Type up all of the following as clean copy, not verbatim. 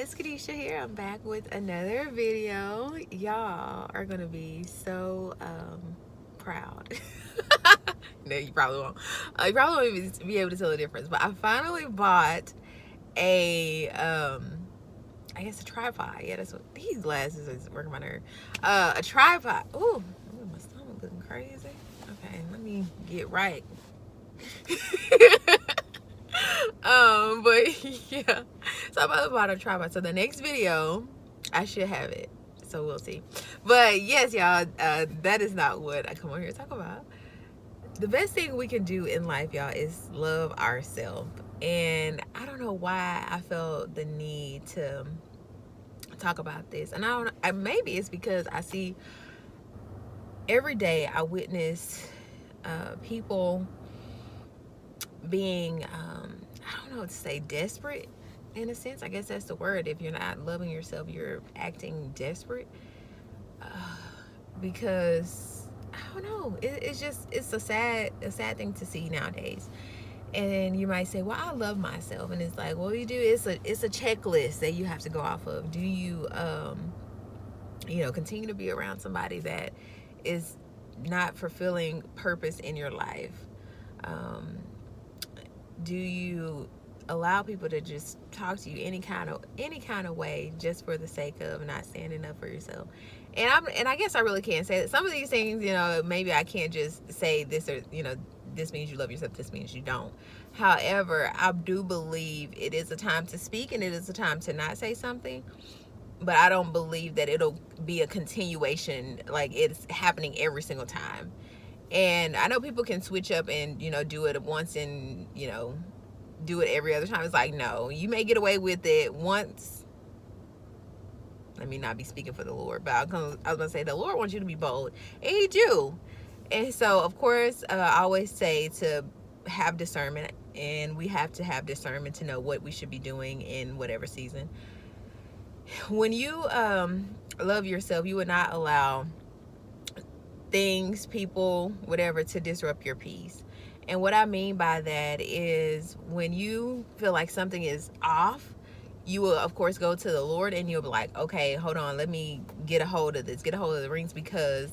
guys, Kadisha here. I'm back with another video. Y'all are gonna be so proud. No, you probably won't. You probably won't even be able to tell the difference. But I finally bought a I guess a tripod. Yeah, that's what these glasses is working my nerve. A tripod. Ooh, my stomach looking crazy. Okay, let me get right. But yeah, so I'm about to try. So the next video, I should have it. So we'll see. But yes, y'all, that is not what I come on here to talk about. The best thing we can do in life, y'all, is love ourselves. And I don't know why I felt the need to talk about this. And maybe it's because I see every day I witness people being I don't know what to say, desperate in a sense. I guess that's the word. If you're not loving yourself, you're acting desperate, because I don't know, it's a sad thing to see nowadays. And you might say, well, I love myself. And it's like, well, you do. It's a checklist that you have to go off of. Do you continue to be around somebody that is not fulfilling purpose in your life? Do you allow people to just talk to you any kind of way, just for the sake of not standing up for yourself? And I guess I really can't say that some of these things, maybe I can't just say this, or this means you love yourself, this means you don't. However, I do believe it is a time to speak and it is a time to not say something. But I don't believe that it'll be a continuation, like it's happening every single time. And I know people can switch up and do it once, and do it every other time. It's like, no, you may get away with it once. Let me not be speaking for the Lord, but I was gonna say the Lord wants you to be bold, and He do. And so, of course, I always say to have discernment, and we have to have discernment to know what we should be doing in whatever season. When you love yourself, you would not allow things, people, whatever, to disrupt your peace. And what I mean by that is, when you feel like something is off, you will, of course, go to the Lord, and you'll be like, okay, hold on, let me get a hold of this, get a hold of the rings, because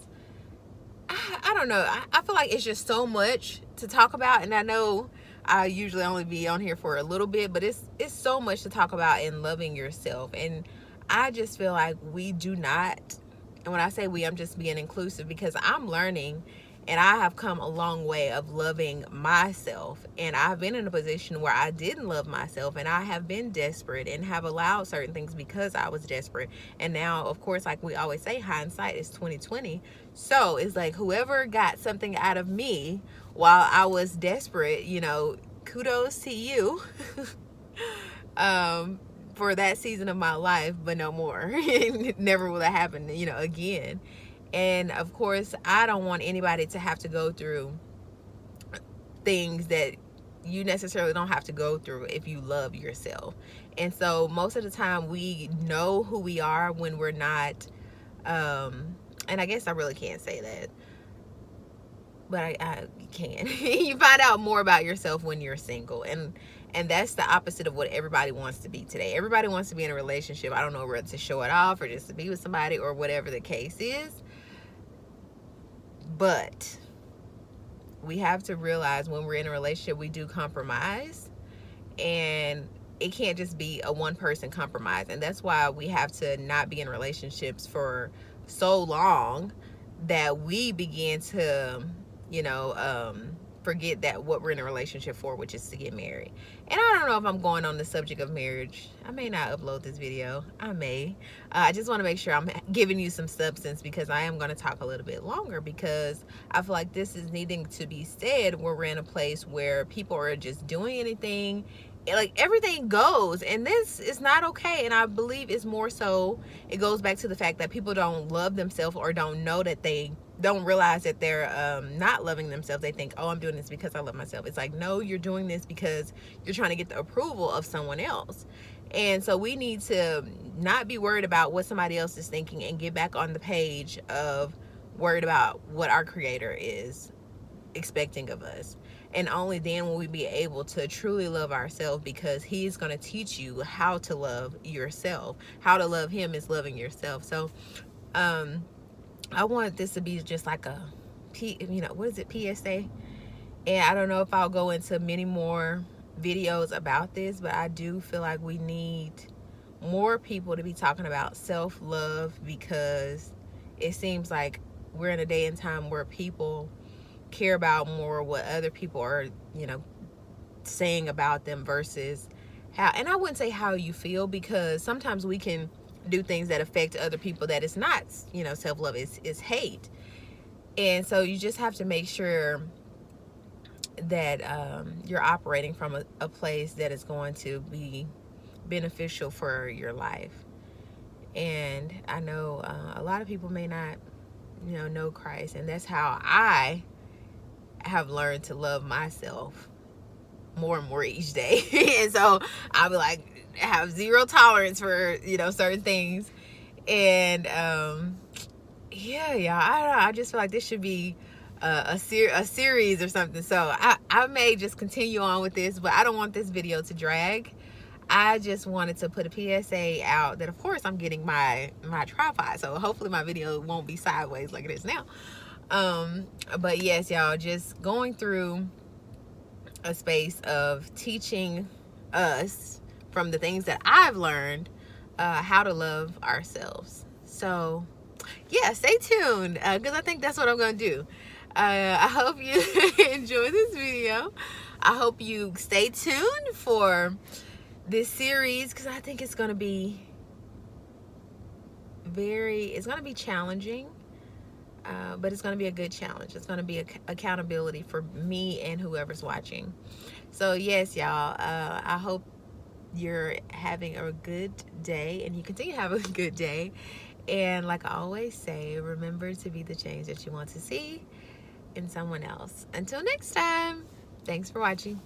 I don't know. I feel like it's just so much to talk about, and I know I usually only be on here for a little bit, but it's so much to talk about in loving yourself. And I just feel like we do not, and when I say we, I'm just being inclusive, because I'm learning, and I have come a long way of loving myself. And I've been in a position where I didn't love myself, and I have been desperate and have allowed certain things because I was desperate. And now, of course, like we always say, hindsight is 2020. So it's like, whoever got something out of me while I was desperate, kudos to you. For that season of my life, but no more. Never will that happen, again. And of course, I don't want anybody to have to go through things that you necessarily don't have to go through if you love yourself. And so most of the time, we know who we are when we're not, and I guess I really can't say that, but I can. You find out more about yourself when you're single, and that's the opposite of what everybody wants to be today. Everybody wants to be in a relationship. I don't know, whether to show it off or just to be with somebody or whatever the case is. But we have to realize, when we're in a relationship, we do compromise, and it can't just be a one person compromise. And that's why we have to not be in relationships for so long that we begin to, forget that what we're in a relationship for, which is to get married. And I don't know if I'm going on the subject of marriage. I may not upload this video. I may. I just want to make sure I'm giving you some substance, because I am going to talk a little bit longer, because I feel like this is needing to be said, where we're in a place where people are just doing anything, like everything goes, and this is not okay. And I believe it's more so, it goes back to the fact that people don't love themselves, or don't know that they don't realize that they're not loving themselves. They think, oh, I'm doing this because I love myself. It's like, no, you're doing this because you're trying to get the approval of someone else. And so we need to not be worried about what somebody else is thinking, and get back on the page of worried about what our Creator is expecting of us. And only then will we be able to truly love ourselves, because he's going to teach you how to love yourself. How to love him is loving yourself. So I want this to be just like a what is it, PSA? And I don't know if I'll go into many more videos about this, but I do feel like we need more people to be talking about self-love, because it seems like we're in a day and time where people care about more what other people are, saying about them versus how, and I wouldn't say how you feel, because sometimes we can do things that affect other people that it's not, self-love, is hate. And so you just have to make sure that you're operating from a place that is going to be beneficial for your life. And I know a lot of people may not, know Christ, and that's how I have learned to love myself more and more each day. And so I'll be like, have zero tolerance for, certain things. And yeah, I don't know. I just feel like this should be a series or something. So I may just continue on with this, but I don't want this video to drag. I just wanted to put a PSA out that, of course, I'm getting my tripod, so hopefully my video won't be sideways like it is now. But yes, y'all, just going through a space of teaching us from the things that I've learned how to love ourselves. So yeah, stay tuned, because I think that's what I'm gonna do. I hope you enjoy this video. I hope you stay tuned for this series, because I think it's gonna be challenging, but it's gonna be a good challenge. It's gonna be accountability for me and whoever's watching. So yes, y'all, I hope you're having a good day, and you continue to have a good day. And like I always say, remember to be the change that you want to see in someone else. Until next time, thanks for watching.